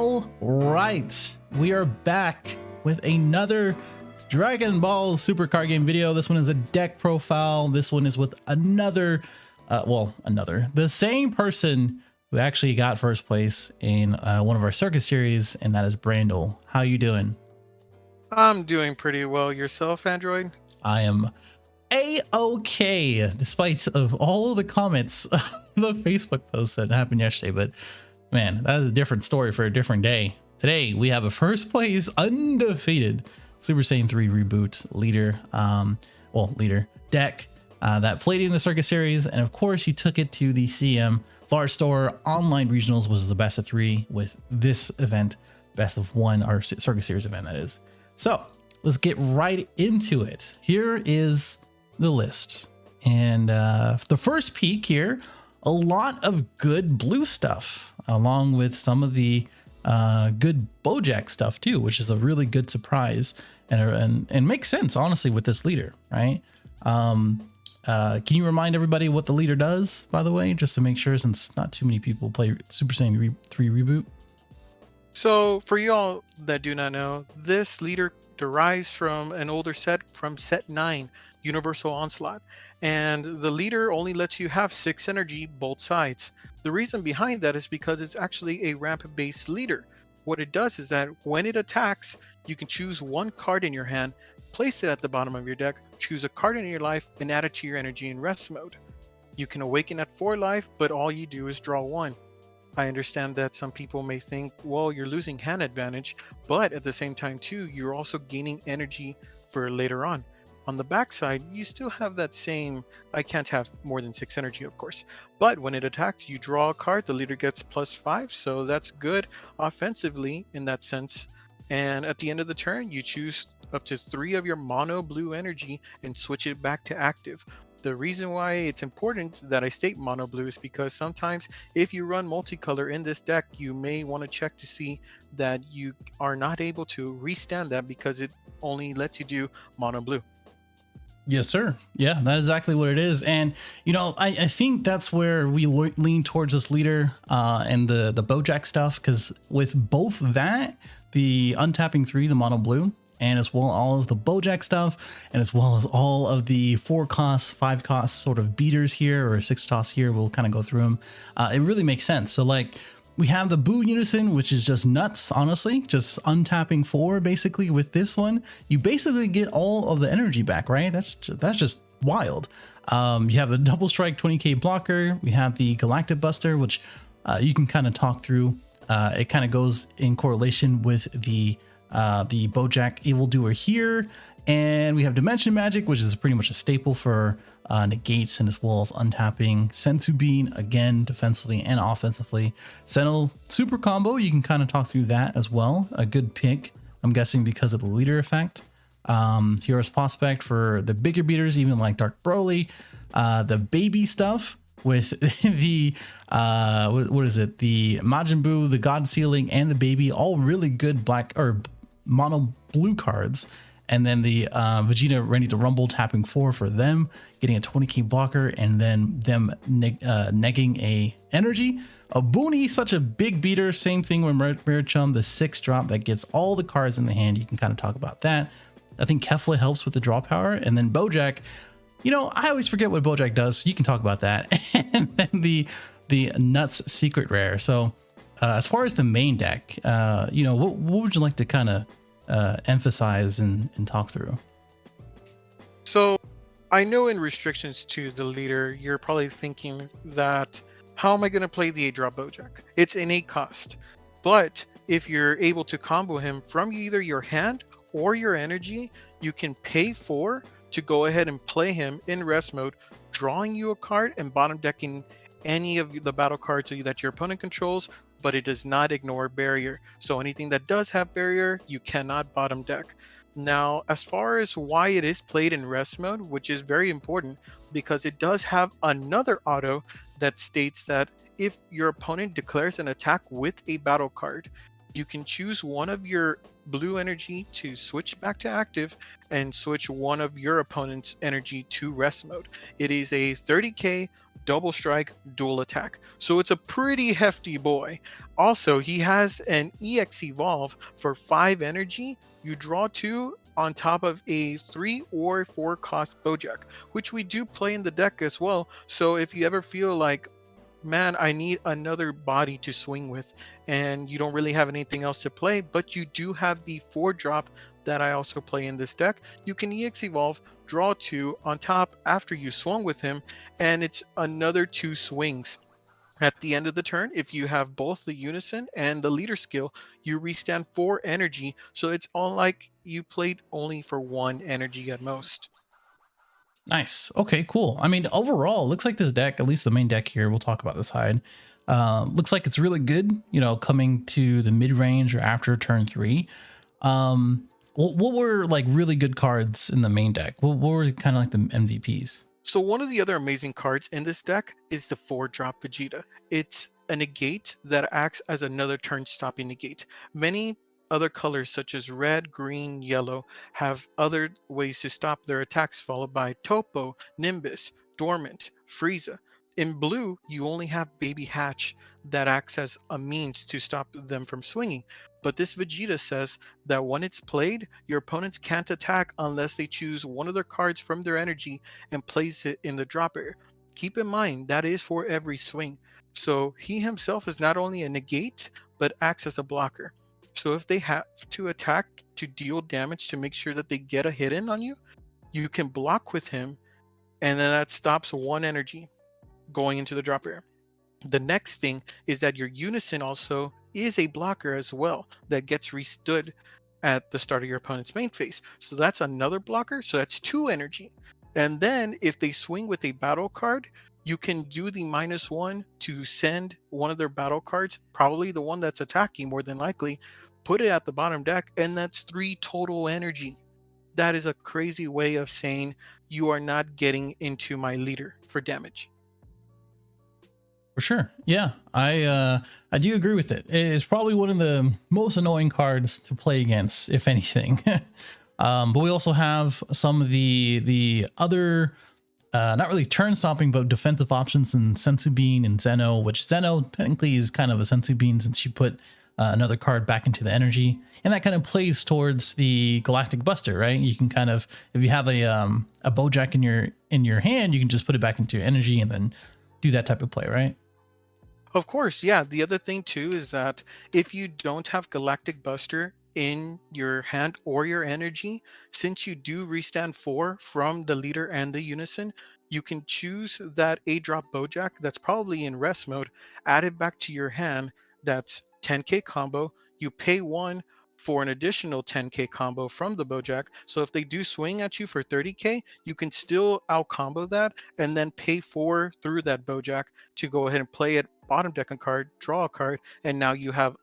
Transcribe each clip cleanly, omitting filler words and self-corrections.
All right, we are back with another Dragon Ball Super card game video. This one is a deck profile. This one is with the same person who actually got first place in one of our circus series, and that is Brandall. How you doing? I'm doing pretty well. Yourself, Android? I am a-okay, despite of all of the comments of the Facebook post that happened yesterday. But man, that is a different story for a different day. Today we have a first place undefeated Super Saiyan 3 Reboot leader, deck that played in the circus series, and of course he took it to the CM large store online regionals, was the best of 3 with this event, best of 1, our circus series event that is. So let's get right into it. Here is the list, and the first peek here, a lot of good blue stuff along with some of the good Bojack stuff too, which is a really good surprise and makes sense honestly with this leader, right? Can you remind everybody what the leader does, by the way, just to make sure, since not too many people play Super Saiyan 3 Reboot? So for y'all that do not know, this leader derives from an older set, from set 9, Universal Onslaught, and the leader only lets you have 6 energy both sides. The reason behind that is because it's actually a ramp based leader. What it does is that when it attacks, you can choose one card in your hand, place it at the bottom of your deck, choose a card in your life, and add it to your energy in rest mode. You can awaken at 4 life, but all you do is draw 1. I understand that some people may think, well, you're losing hand advantage, but at the same time too, you're also gaining energy for later on. On the backside, you still have that same, I can't have more than 6 energy, of course. But when it attacks, you draw a card, the leader gets +5, so that's good offensively in that sense. And at the end of the turn, you choose up to 3 of your mono blue energy and switch it back to active. The reason why it's important that I state mono blue is because sometimes if you run multicolor in this deck, you may want to check to see that you are not able to restand that because it only lets you do mono blue. Yes, sir. Yeah, that's exactly what it is. And, you know, I think that's where we lean towards this leader and the Bojack stuff, because with both that, the untapping 3, the mono blue, and as well as the Bojack stuff, and as well as all of the 4 cost, 5 cost sort of beaters here, or 6 costs here, we'll kind of go through them. It really makes sense. So like, we have the Boo Unison, which is just nuts, honestly, just untapping 4 basically. With this one, you basically get all of the energy back, right? That's just wild. You have the Double Strike 20k blocker. We have the Galactic Buster, which you can kind of talk through. It kind of goes in correlation with the Bojack Evildoer here. And we have Dimension Magic, which is pretty much a staple for negates, and as well as untapping Sensu Bean, again, defensively and offensively. Sentinel Super Combo, you can kind of talk through that as well. A good pick, I'm guessing, because of the leader effect. Hero's Prospect for the bigger beaters, even like Dark Broly. The baby stuff with the, what is it? The Majin Buu, the God Sealing, and the baby, all really good black or mono blue cards. And then the Vegeta Ready to Rumble tapping 4 for them, getting a 20k blocker, and then them negging a energy. A Booney, such a big beater. Same thing with Mirachum, the 6 drop that gets all the cards in the hand. You can kind of talk about that. I think Kefla helps with the draw power. And then Bojack, you know, I always forget what Bojack does. So you can talk about that. And then the Nuts Secret Rare. So as far as the main deck, you know, what would you like to kind of emphasize and talk through? So I know in restrictions to the leader, you're probably thinking that, how am I going to play the 8-drop Bojack? It's an 8 cost. But if you're able to combo him from either your hand or your energy, you can pay 4 to go ahead and play him in rest mode, drawing you a card and bottom decking any of the battle cards that your opponent controls, but it does not ignore barrier. So anything that does have barrier, you cannot bottom deck. Now, as far as why it is played in rest mode, which is very important because it does have another auto that states that if your opponent declares an attack with a battle card, you can choose one of your blue energy to switch back to active and switch one of your opponent's energy to rest mode. It is a 30k double strike, dual attack. So it's a pretty hefty boy. Also, he has an EX evolve for 5 energy. You draw 2 on top of a 3 or 4 cost Bojack, which we do play in the deck as well. So if you ever feel like, man, I need another body to swing with, and you don't really have anything else to play, but you do have the 4-drop that I also play in this deck, you can EX evolve, draw 2 on top after you swung with him, and it's another 2 swings. At the end of the turn, if you have both the unison and the leader skill, you restand 4 energy. So it's all like you played only for 1 energy at most. Nice. Okay, cool. I mean, overall, looks like this deck, at least the main deck here, we'll talk about this side. Looks like it's really good, you know, coming to the mid range or after turn 3. What were like really good cards in the main deck? What were kind of like the MVPs? So one of the other amazing cards in this deck is the 4-drop Vegeta. It's a negate that acts as another turn-stopping negate. Many other colors such as red, green, yellow have other ways to stop their attacks, followed by Topo, Nimbus, Dormant, Frieza. In blue, you only have Baby Hatch that acts as a means to stop them from swinging. But this Vegeta says that when it's played, your opponents can't attack unless they choose one of their cards from their energy and place it in the drop area. Keep in mind, that is for every swing. So he himself is not only a negate, but acts as a blocker. So if they have to attack to deal damage to make sure that they get a hit in on you, you can block with him, and then that stops 1 energy going into the drop area. The next thing is that your unison also is a blocker as well that gets restood at the start of your opponent's main phase. So that's another blocker. So that's 2 energy. And then if they swing with a battle card, you can do the -1 to send one of their battle cards, probably the one that's attacking more than likely, put it at the bottom deck, and that's 3 total energy. That is a crazy way of saying you are not getting into my leader for damage. For sure. Yeah, I do agree with it. It's probably one of the most annoying cards to play against, if anything. But we also have some of the other, not really turn stopping, but defensive options in Sensu Bean and Zeno, which Zeno technically is kind of a Sensu Bean since you put another card back into the energy. And that kind of plays towards the Galactic Buster, right? You can kind of, if you have a Bojack in your hand, you can just put it back into your energy and then do that type of play, right? Of course, yeah. The other thing too is that if you don't have Galactic Buster in your hand or your energy, since you do restand 4 from the leader and the unison, you can choose that A-drop Bojack that's probably in rest mode, add it back to your hand. That's 10k combo. You pay 1 for an additional 10k combo from the Bojack. So if they do swing at you for 30k, you can still out combo that and then pay 4 through that Bojack to go ahead and play it bottom deck a card, draw a card, and now you have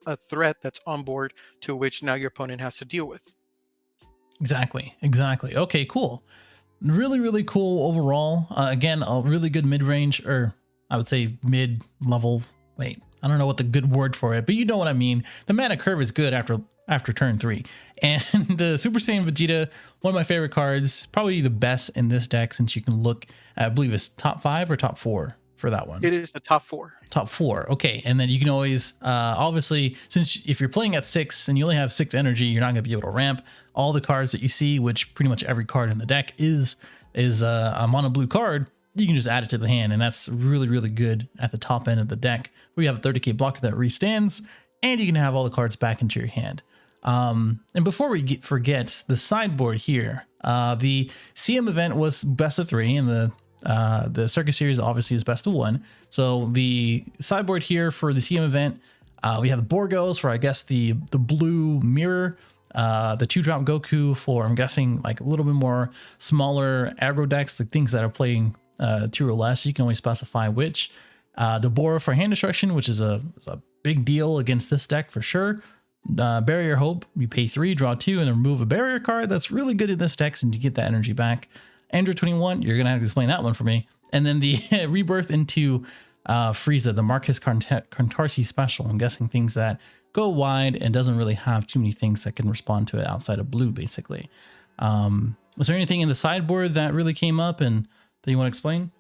a threat that's on board to which now your opponent has to deal with. Exactly. Okay, cool. Really, really cool overall. Again, a really good mid-range, or I would say mid-level. Wait, I don't know what the good word for it, but you know what I mean. The mana curve is good after turn 3. And the Super Saiyan Vegeta, one of my favorite cards, probably the best in this deck since you can look, I believe it's top 5 or top 4 for that one. It is the top 4. Top 4. Okay. And then you can always, obviously, since if you're playing at 6 and you only have 6 energy, you're not going to be able to ramp all the cards that you see, which pretty much every card in the deck is a mono blue card. You can just add it to the hand, and that's really, really good at the top end of the deck. We have a 30k blocker that restands, and you can have all the cards back into your hand. And before we forget the sideboard here, the CM event was best of 3, and the Circus Series obviously is best of 1. So the sideboard here for the CM event, we have the Borgos for, I guess, the blue mirror, the 2-drop Goku for, I'm guessing, like a little bit more smaller aggro decks, the things that are playing 2 or less. You can always specify which. The Bora for hand destruction, which is a big deal against this deck for sure. Barrier Hope, you pay 3, draw 2, and then remove a barrier card. That's really good in this deck since you get that energy back. Android 21, you're gonna have to explain that one for me. And then the rebirth into Frieza, the Marcus Contarsi special. I'm guessing things that go wide and doesn't really have too many things that can respond to it outside of blue, basically. Was there anything in the sideboard that really came up and that you want to explain?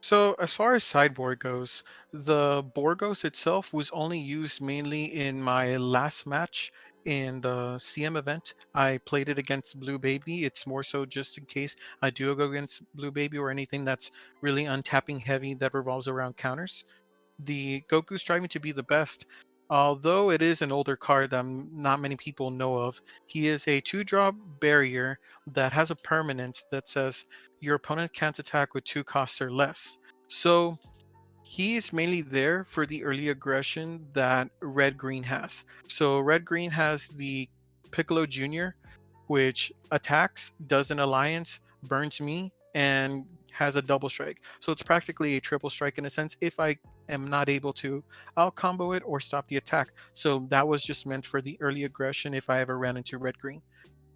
So as far as sideboard goes, the Borgos itself was only used mainly in my last match in the CM event. I played it against Blue Baby. It's more so just in case I do go against Blue Baby or anything that's really untapping heavy that revolves around counters. The Goku striving to be the best. Although it is an older card that not many people know of, he is a 2-drop barrier that has a permanent that says your opponent can't attack with 2 costs or less. So he's mainly there for the early aggression that Red Green has. So Red Green has the Piccolo Jr., which attacks, does an alliance, burns me, and has a double strike. So it's practically a triple strike in a sense if I am not able to out combo it or stop the attack. So that was just meant for the early aggression if I ever ran into Red Green.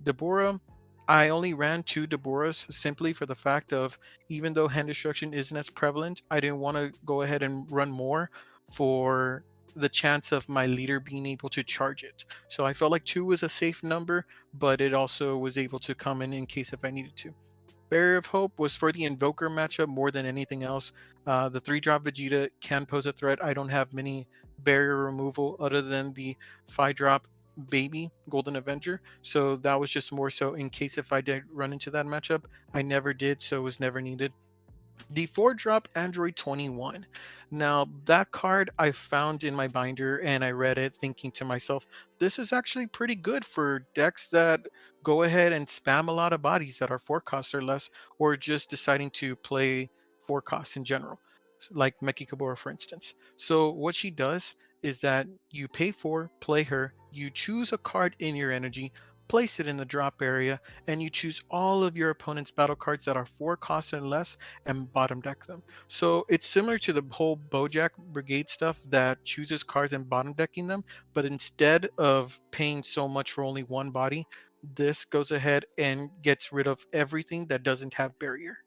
Deborah, I only ran 2 Deborahs simply for the fact of even though hand destruction isn't as prevalent, I didn't want to go ahead and run more for the chance of my leader being able to charge it. So I felt like 2 was a safe number, but it also was able to come in case if I needed to. Barrier of Hope was for the Invoker matchup more than anything else. The 3-drop Vegeta can pose a threat. I don't have many barrier removal other than the 5-drop Baby Golden Avenger. So that was just more so in case if I did run into that matchup. I never did, so it was never needed. The 4-drop Android 21. Now, that card I found in my binder and I read it thinking to myself, this is actually pretty good for decks that go ahead and spam a lot of bodies that are 4 costs or less, or just deciding to play 4 costs in general, like Meki Kabura, for instance. So, what she does is that you pay for, play her, you choose a card in your energy, place it in the drop area, and you choose all of your opponent's battle cards that are 4 costs and less and bottom deck them. So it's similar to the whole Bojack Brigade stuff that chooses cards and bottom decking them, but instead of paying so much for only one body, this goes ahead and gets rid of everything that doesn't have barrier.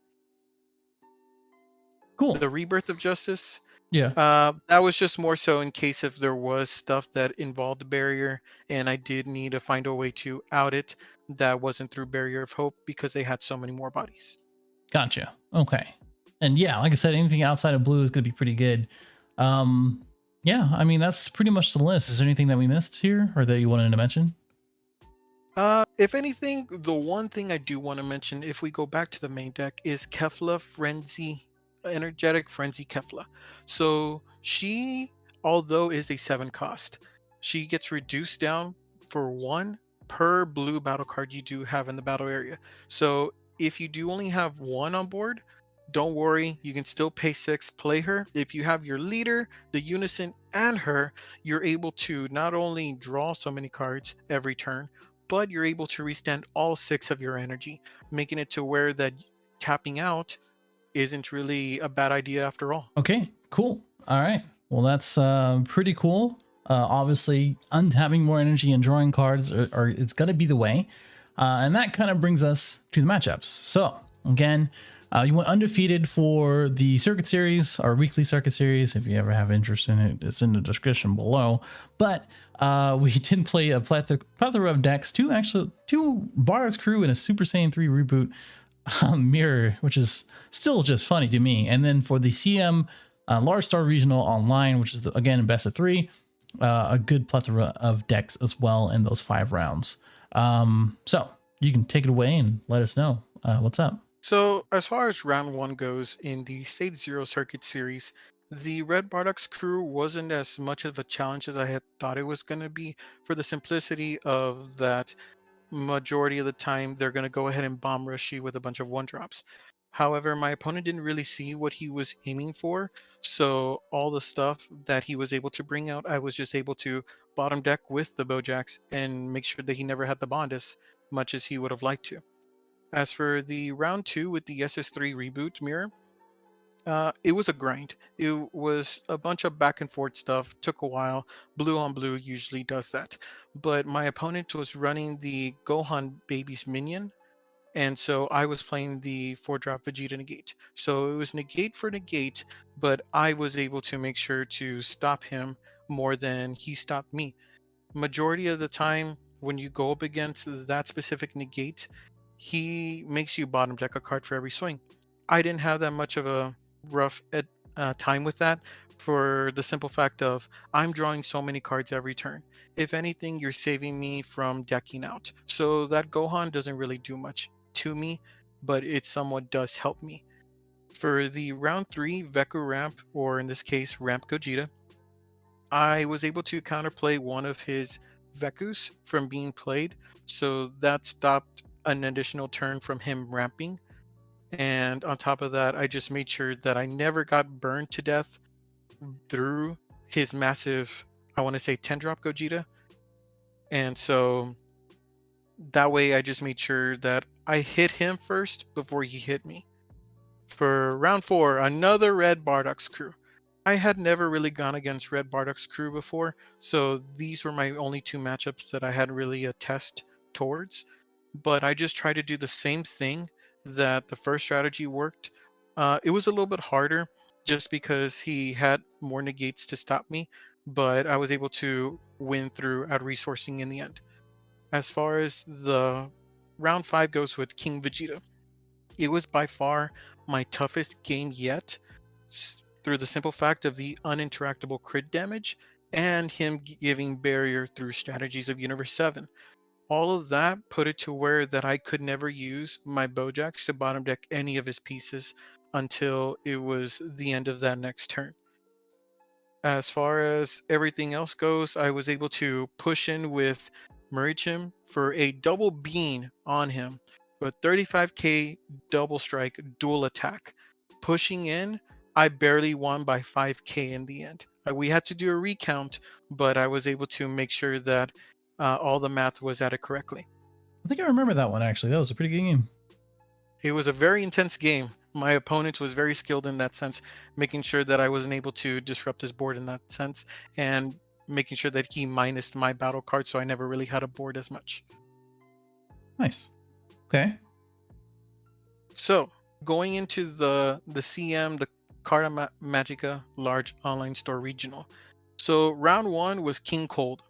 Cool. The Rebirth of Justice, Yeah. that was just more so in case if there was stuff that involved the barrier and I did need to find a way to out it that wasn't through Barrier of Hope because they had so many more bodies. Gotcha. Okay. And yeah, like I said, anything outside of blue is going to be pretty good. Um, yeah, I mean, that's pretty much the list. Is there anything that we missed here or that you wanted to mention? If anything, the one thing I do want to mention, if we go back to the main deck, is Kefla Frenzy, Energetic Frenzy Kefla. So she, although is a 7 cost, she gets reduced down for 1 per blue battle card you do have in the battle area. So if you do only have 1 on board, don't worry, you can still pay 6, play her. If you have your leader, the unison, and her, you're able to not only draw so many cards every turn, but you're able to restand all 6 of your energy, making it to where that tapping out isn't really a bad idea after all. Okay, cool. All right. Well, that's pretty cool. Obviously, untapping more energy and drawing cards are it's going to be the way. And that kind of brings us to the matchups. So, again, you went undefeated for the circuit series, our weekly circuit series. If you ever have interest in it, it's in the description below. But we did play a plethora of decks, two Bard's Crew and a Super Saiyan 3 reboot mirror, which is still just funny to me. And then for the CM Large Star Regional Online, which is again best of 3, a good plethora of decks as well in those 5 rounds. So you can take it away and let us know what's up. So, as far as round 1 goes in the Stage 0 circuit series, the Red Bardock's crew wasn't as much of a challenge as I had thought it was going to be for the simplicity of that majority of the time they're going to go ahead and bomb rush you with a bunch of 1-drops. However, my opponent didn't really see what he was aiming for, so all the stuff that he was able to bring out, I was just able to bottom deck with the Bojacks and make sure that he never had the bond as much as he would have liked to. As for the round 2 with the SS3 Reboot mirror, it was a grind. It was a bunch of back and forth stuff, took a while. Blue on blue usually does that. But my opponent was running the Gohan Baby's minion, and so I was playing the 4-drop Vegeta Negate. So it was negate for negate, but I was able to make sure to stop him more than he stopped me. Majority of the time, when you go up against that specific negate, he makes you bottom deck a card for every swing. I didn't have that much of a time with that, for the simple fact of I'm drawing so many cards every turn. If anything, you're saving me from decking out. So that Gohan doesn't really do much to me, but it somewhat does help me. For the round 3 Veku ramp, or in this case Ramp Gogeta, I was able to counterplay one of his Vekus from being played, so that stopped an additional turn from him ramping. And on top of that, I just made sure that I never got burned to death through his massive, I want to say 10 drop Gogeta. And so that way I just made sure that I hit him first before he hit me. For round 4, another Red Bardock's crew. I had never really gone against Red Bardock's crew before, so these were my only two matchups that I had really a test towards. But I just tried to do the same thing that the first strategy worked. It was a little bit harder just because he had more negates to stop me, but I was able to win through out resourcing in the end. As far as the round 5 goes with King Vegeta, it was by far my toughest game yet, through the simple fact of the uninteractable crit damage and him giving barrier through strategies of Universe 7. All of that put it to where that I could never use my Bojacks to bottom deck any of his pieces until it was the end of that next turn. As far as everything else goes, I was able to push in with Murichim for a double bean on him, with 35k double strike dual attack. Pushing in, I barely won by 5k in the end. We had to do a recount, but I was able to make sure that all the math was added correctly. I think I remember that one actually. That was a pretty good game. It was a very intense game. My opponent was very skilled in that sense, making sure that I wasn't able to disrupt his board in that sense, and making sure that he minused my battle card, so I never really had a board as much. Nice. Okay. So going into the CM, the Carta Magica Large Online Store Regional. So round 1 was King Cold.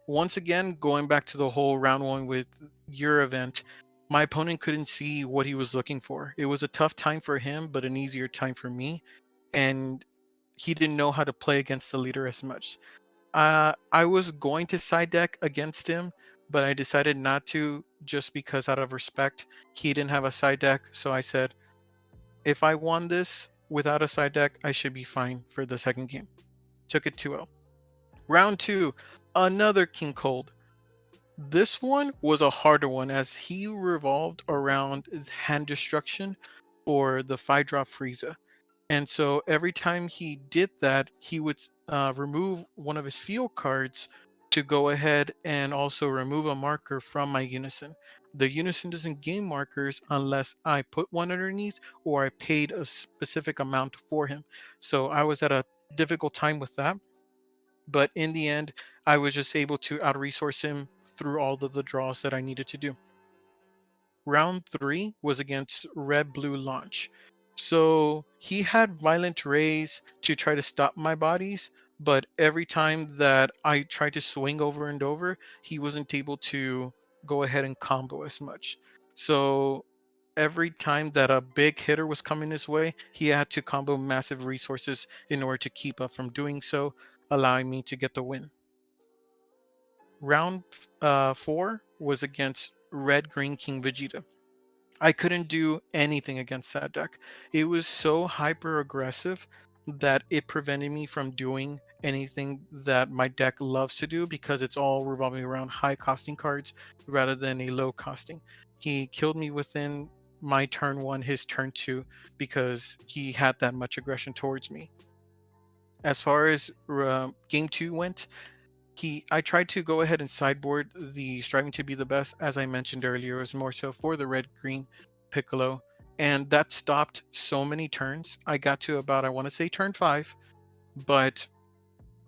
Once again, going back to the whole round 1 with your event, my opponent couldn't see what he was looking for. It was a tough time for him, but an easier time for me. And he didn't know how to play against the leader as much. I was going to side deck against him, but I decided not to, just because out of respect. He didn't have a side deck, so I said, if I won this without a side deck, I should be fine for the second game. Took it 2-0. Round 2, another King Cold. This one was a harder one as he revolved around hand destruction or the 5-drop Frieza. And so every time he did that, he would remove one of his field cards to go ahead and also remove a marker from my Unison. The Unison doesn't gain markers unless I put one underneath or I paid a specific amount for him. So I was at a difficult time with that. But in the end, I was just able to out resource him through all of the draws that I needed to do. Round 3 was against Red Blue Launch. So he had Violent Rays to try to stop my bodies, but every time that I tried to swing over and over, he wasn't able to go ahead and combo as much. So every time that a big hitter was coming his way, he had to combo massive resources in order to keep up from doing so, allowing me to get the win. Round 4 was against Red Green King Vegeta. I couldn't do anything against that deck. It was so hyper aggressive that it prevented me from doing anything that my deck loves to do, because it's all revolving around high costing cards rather than a low costing. He killed me within my turn 1, his turn 2, because he had that much aggression towards me. As far as game 2 went, I tried to go ahead and sideboard the striving to be the best. As I mentioned earlier, it was more so for the red green Piccolo, and that stopped so many turns. I got to about, I want to say, turn 5, but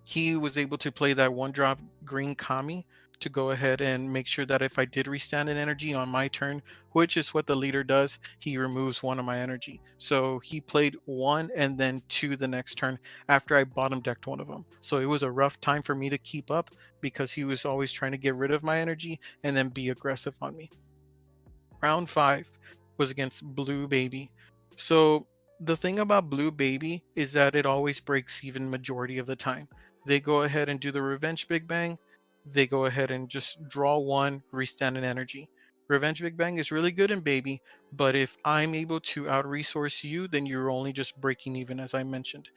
he was able to play that 1-drop green Kami to go ahead and make sure that if I did restand an energy on my turn, which is what the leader does, he removes one of my energy. So he played 1 and then 2 the next turn after I bottom decked one of them. So it was a rough time for me to keep up, because he was always trying to get rid of my energy and then be aggressive on me. Round 5 was against Blue Baby. So The thing about Blue Baby is that it always breaks even majority of the time. They go ahead and do the Revenge Big Bang. They go ahead and just draw one, restand an energy. Revenge Big Bang is really good in Baby, but if I'm able to out resource you, then you're only just breaking even, as I mentioned.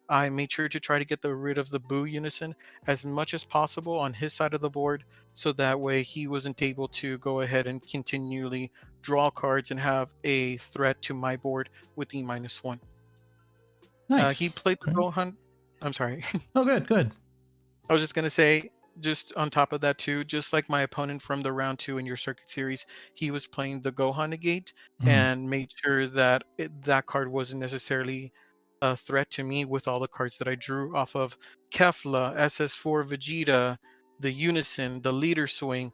I made sure to try to get rid of the Boo Unison as much as possible on his side of the board, so that way he wasn't able to go ahead and continually draw cards and have a threat to my board with E-1. He Nice. played the Okay. Gohan. I'm sorry. Oh, good, good. I was just gonna say, just on top of that too, just like my opponent from the round two in your circuit series, he was playing the Gohan negate Mhm. and made sure that that card wasn't necessarily a threat to me with all the cards that I drew off of Kefla, SS4 Vegeta, the Unison, the Leader Swing.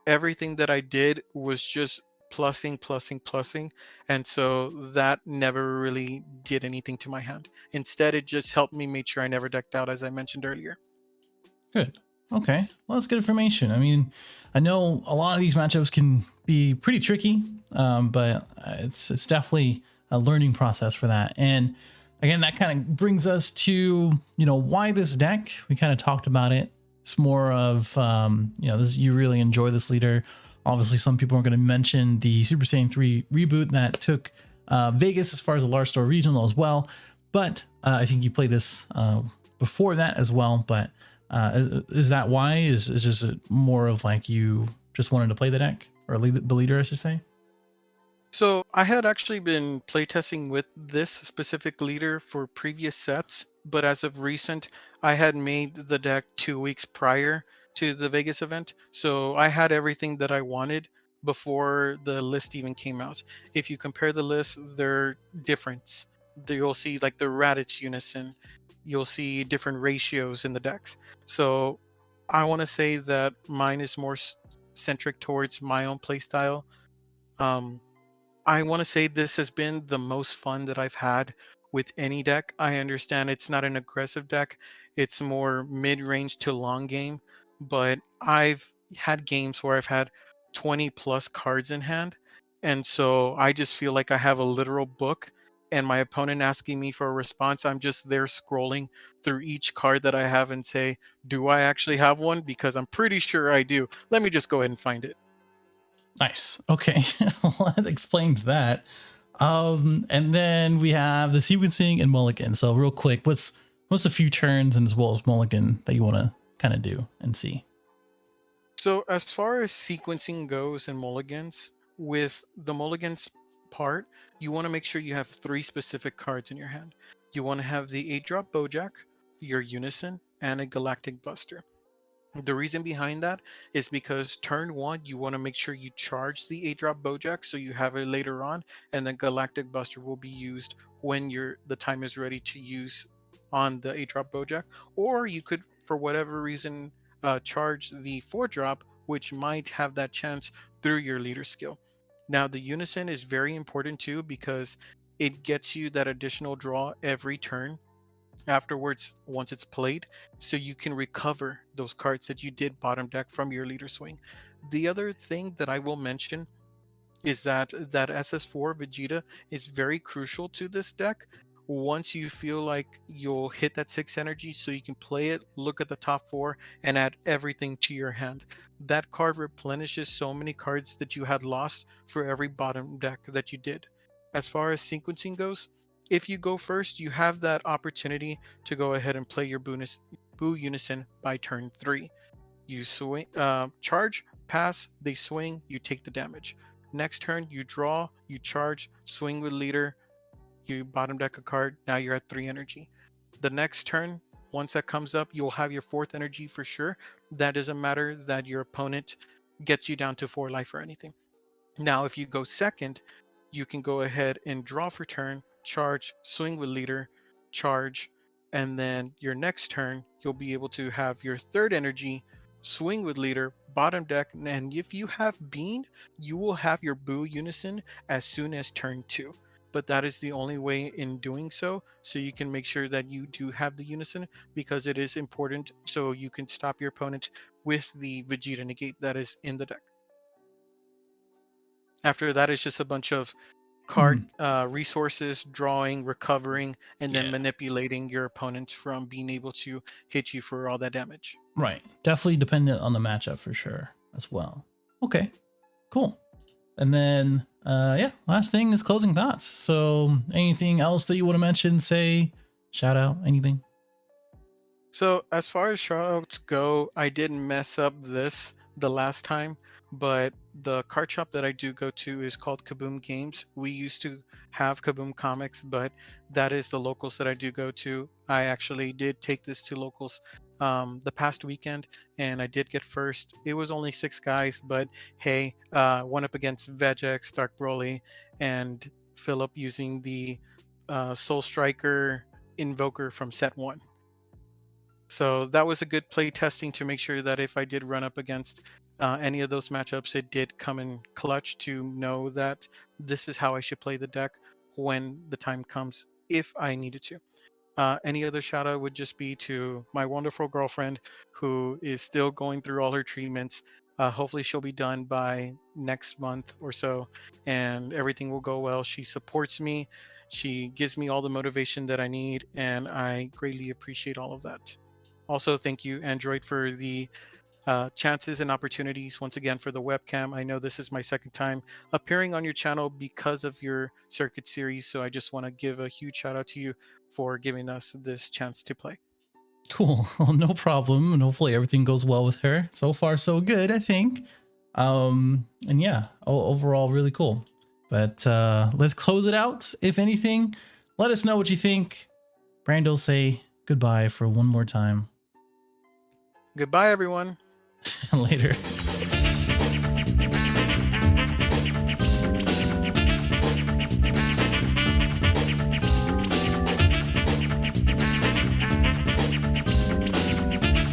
Everything that I did was just plussing, plussing, plussing. And so that never really did anything to my hand. Instead, it just helped me make sure I never decked out, as I mentioned earlier. Good. Okay. Well, that's good information. I mean, I know a lot of these matchups can be pretty tricky, but it's definitely a learning process for that. And again, that kind of brings us to why this deck. We kind of talked about it. It's more of this, you really enjoy this leader. Obviously, some people are going to mention the Super Saiyan 3 reboot that took Vegas as far as the large store regional as well. But I think you played this before that as well. But is that why? Is just more of like you just wanted to play the deck or lead the leader, I should say? So I had actually been playtesting with this specific leader for previous sets, but as of recent, I had made the deck 2 weeks prior to the Vegas event. So I had everything that I wanted before the list even came out. If you compare the lists, they're different. You'll see like the Raditz unison, you'll see different ratios in the decks. So I want to say that mine is more centric towards my own playstyle. Um, I want to say this has been the most fun that I've had with any deck. I understand it's not an aggressive deck, it's more mid range to long game, but I've had games where I've had 20 plus cards in hand. And so I just feel like I have a literal book, and my opponent asking me for a response. I'm just there scrolling through each card that I have and say, do I actually have one? Because I'm pretty sure I do. Let me just go ahead and find it. Nice. Okay. Well, that explains that. And then we have the sequencing and Mulligan. So real quick, what's a few turns and as well as Mulligan that you want to kind of do and see? So as far as sequencing goes in mulligans, with the mulligans part, you want to make sure you have three specific cards in your hand. You want to have the 8-drop Bojack, your Unison, and a Galactic Buster. The reason behind that is because turn one, you want to make sure you charge the 8-drop Bojack so you have it later on, and then Galactic Buster will be used when the time is ready to use on the 8-drop Bojack. Or you could, for whatever reason, charge the 4-drop, which might have that chance through your leader skill. Now, the Unison is very important too because it gets you that additional draw every turn afterwards once it's played, so you can recover those cards that you did bottom deck from your leader swing. The other thing that I will mention is that SS4 Vegeta is very crucial to this deck. Once you feel like you'll hit that 6 energy, so you can play it, look at the top 4 and add everything to your hand. That card replenishes so many cards that you had lost for every bottom deck that you did. As far as sequencing goes, if you go first, you have that opportunity to go ahead and play your Boo Unison by turn 3. You swing, charge, pass, they swing, you take the damage. Next turn, you draw, you charge, swing with leader, you bottom deck a card. Now you're at 3 energy. The next turn, once that comes up, you'll have your 4th energy for sure. That doesn't matter that your opponent gets you down to 4 life or anything. Now, if you go second, you can go ahead and draw for turn, charge, swing with leader, charge, and then your next turn, you'll be able to have your 3rd energy, swing with leader, bottom deck, and if you have Bean, you will have your Boo Unison as soon as turn 2. But that is the only way in doing so, so you can make sure that you do have the Unison, because it is important so you can stop your opponent with the Vegeta negate that is in the deck. After that, it's just a bunch of card resources, drawing, recovering, and then Yeah. manipulating your opponents from being able to hit you for all that damage. Right. Definitely dependent on the matchup for sure as well. Okay. Cool. And then yeah, last thing is closing thoughts. So anything else that you want to mention, say, shout out, anything? So as far as shoutouts go, I did mess up this the last time, but the card shop that I do go to is called Kaboom Games. We used to have Kaboom Comics, but that is the locals that I do go to. I actually did take this to locals the past weekend, and I did get first. It was only 6 guys, but hey, one up against Vegex, Dark Broly, and Philip using the Soul Striker Invoker from set 1. So that was a good play testing to make sure that if I did run up against any of those matchups, it did come in clutch to know that this is how I should play the deck when the time comes, if I needed to. Any other shout out would just be to my wonderful girlfriend who is still going through all her treatments. Hopefully, she'll be done by next month or so, and everything will go well. She supports me, she gives me all the motivation that I need, and I greatly appreciate all of that. Also, thank you, Android, for the chances and opportunities once again for the webcam. I know this is my second time appearing on your channel because of your circuit series, so I just want to give a huge shout out to you for giving us this chance to play. Cool. Well, no problem. And hopefully everything goes well with her. So far, so good, I think. And yeah, overall, really cool. But let's close it out. If anything, let us know what you think. Brandall, say goodbye for one more time. Goodbye, everyone. Later.